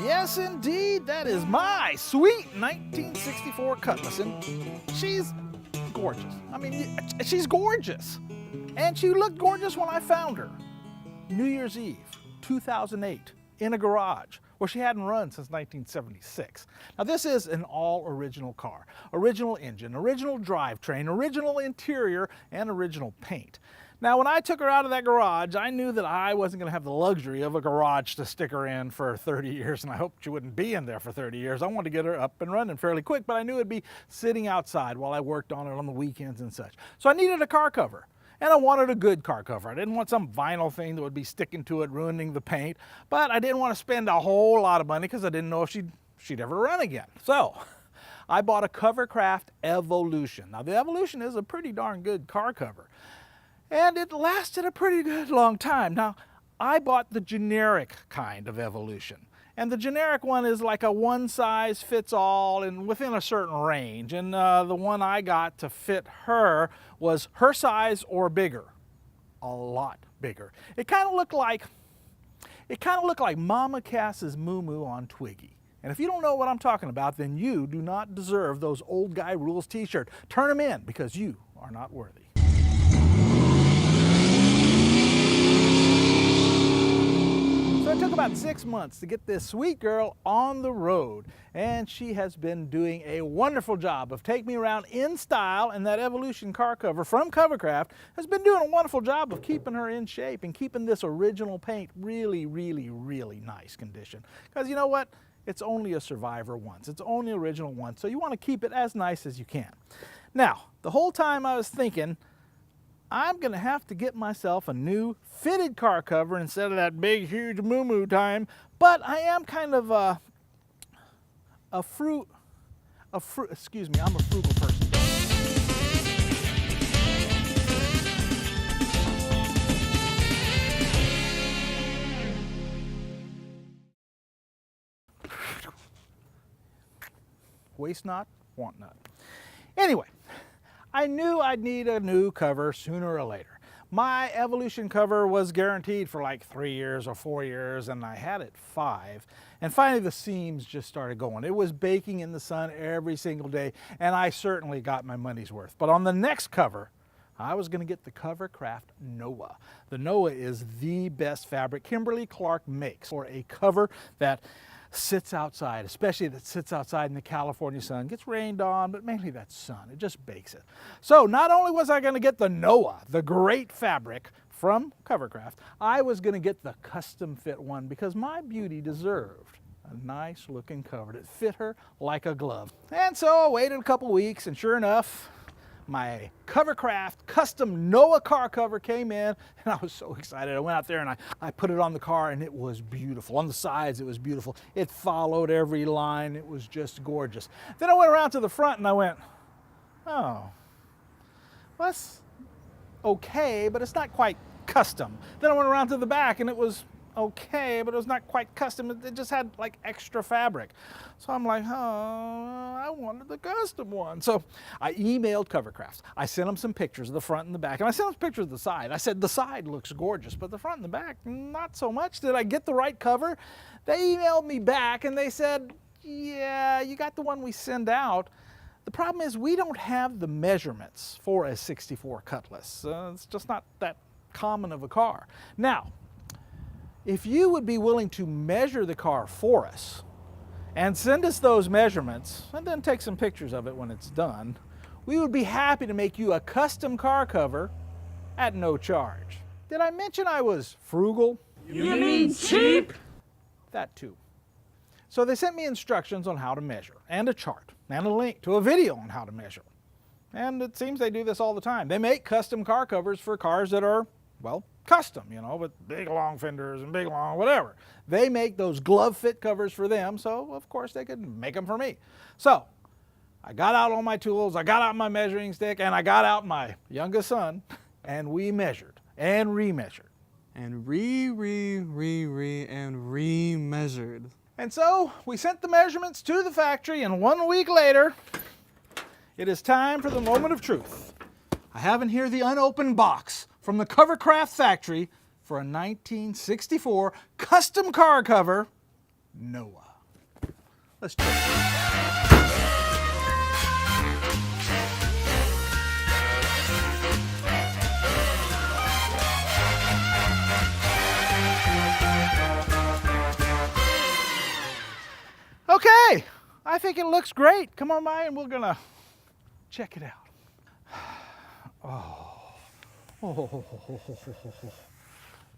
Yes, indeed, that is my sweet 1964 Cutlass, and she's gorgeous. I mean, she's gorgeous. And she looked gorgeous when I found her. New Year's Eve, 2008, in a garage where she hadn't run since 1976. Now this is an all-original car. Original engine, original drivetrain, original interior, and original paint. Now when I took her out of that garage, I knew that I wasn't going to have the luxury of a garage to stick her in for 30 years, and I hoped she wouldn't be in there for 30 years. I wanted to get her up and running fairly quick, but I knew it'd be sitting outside while I worked on it on the weekends and such. So I needed a car cover. And I wanted a good car cover. I didn't want some vinyl thing that would be sticking to it, ruining the paint. But I didn't want to spend a whole lot of money because I didn't know if she'd ever run again. So I bought a CoverCraft Evolution. Now the Evolution is a pretty darn good car cover. And it lasted a pretty good long time. Now I bought the generic kind of Evolution. And the generic one is like a one size fits all and within a certain range. And the one I got to fit her was her size or bigger. A lot bigger. It kind of looked like Mama Cass's moo-moo on Twiggy. And if you don't know what I'm talking about, then you do not deserve those Old Guy Rules t-shirts. Turn them in because you are not worthy. So it took about 6 months to get this sweet girl on the road, and she has been doing a wonderful job of taking me around in style, and that Evolution car cover from CoverCraft has been doing a wonderful job of keeping her in shape and keeping this original paint really, really, really nice condition. Because you know what? It's only a Survivor once. It's only original once, so you want to keep it as nice as you can. Now, the whole time I was thinking, I'm going to have to get myself a new fitted car cover instead of that big, huge moo-moo time. But I am kind of I'm a frugal person. Waste not, want not. Anyway. I knew I'd need a new cover sooner or later. My Evolution cover was guaranteed for like 3 years or 4 years, and I had it 5. And finally the seams just started going. It was baking in the sun every single day, and I certainly got my money's worth. But on the next cover, I was going to get the CoverCraft Noah. The Noah is the best fabric Kimberly-Clark makes for a cover that sits outside, especially that sits outside in the California sun. Gets rained on, but mainly that sun. It just bakes it. So not only was I going to get the Noah, the great fabric from CoverCraft, I was going to get the custom fit one because my beauty deserved a nice looking cover that fit her like a glove. And so I waited a couple weeks, and sure enough, my CoverCraft custom Noah car cover came in, and I was so excited. I went out there and I put it on the car, and it was beautiful. On the sides, it was beautiful. It followed every line. It was just gorgeous. Then I went around to the front and I went, oh, well, that's okay, but it's not quite custom. Then I went around to the back and it was okay, but it was not quite custom. It just had like extra fabric. So I'm like, oh, I wanted the custom one. So I emailed CoverCraft. I sent them some pictures of the front and the back, and I sent them pictures of the side. I said, the side looks gorgeous, but the front and the back, not so much. Did I get the right cover? They emailed me back and they said, yeah, you got the one we send out. The problem is we don't have the measurements for a 64 Cutlass. It's just not that common of a car. Now, if you would be willing to measure the car for us and send us those measurements and then take some pictures of it when it's done, we would be happy to make you a custom car cover at no charge. Did I mention I was frugal? You mean cheap? That too. So they sent me instructions on how to measure, and a chart, and a link to a video on how to measure. And it seems they do this all the time. They make custom car covers for cars that are, well, custom, you know, with big long fenders and big long whatever. They make those glove fit covers for them, so of course they could make them for me. So I got out all my tools, I got out my measuring stick, and I got out my youngest son, and we measured and remeasured. And remeasured. And so we sent the measurements to the factory, and 1 week later, it is time for the moment of truth. I have in here the unopened box from the CoverCraft factory for a 1964 custom car cover, Noah. Let's check it out. Okay, I think it looks great. Come on by and we're gonna check it out. Oh,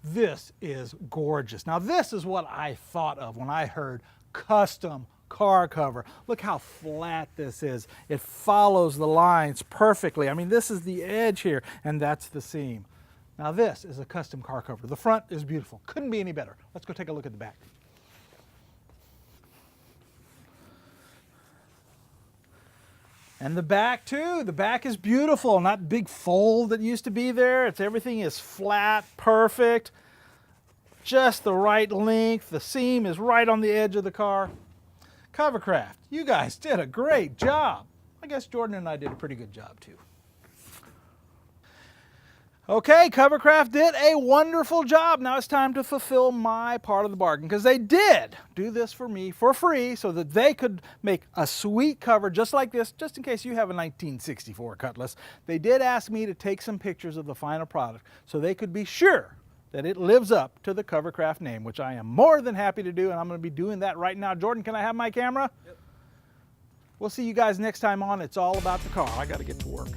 this is gorgeous. Now this is what I thought of when I heard custom car cover. Look how flat this is. It follows the lines perfectly. I mean, this is the edge here and that's the seam. Now this is a custom car cover. The front is beautiful. Couldn't be any better. Let's go take a look at the back. And the back too, the back is beautiful, not big fold that used to be there. Everything is flat, perfect, just the right length. The seam is right on the edge of the car. CoverCraft, you guys did a great job. I guess Jordan and I did a pretty good job too. Okay, CoverCraft did a wonderful job. Now it's time to fulfill my part of the bargain because they did do this for me for free so that they could make a sweet cover just like this, just in case you have a 1964 Cutlass. They did ask me to take some pictures of the final product so they could be sure that it lives up to the CoverCraft name, which I am more than happy to do, and I'm going to be doing that right now. Jordan, can I have my camera? Yep. We'll see you guys next time on It's All About the Car. I got to get to work.